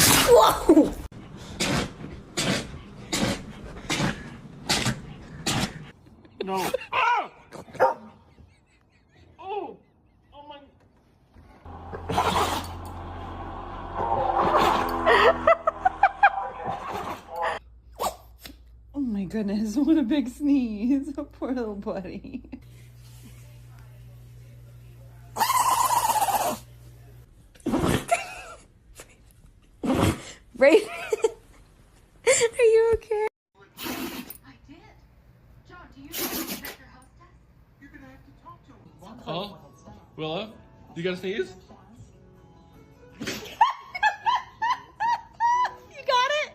Whoa! No. Ah! Oh! Oh my. Oh my goodness, what a big sneeze. Poor little buddy. Raven, are you okay? I did. John, do you know the director hostess? Huh? Willa? You got a sneeze?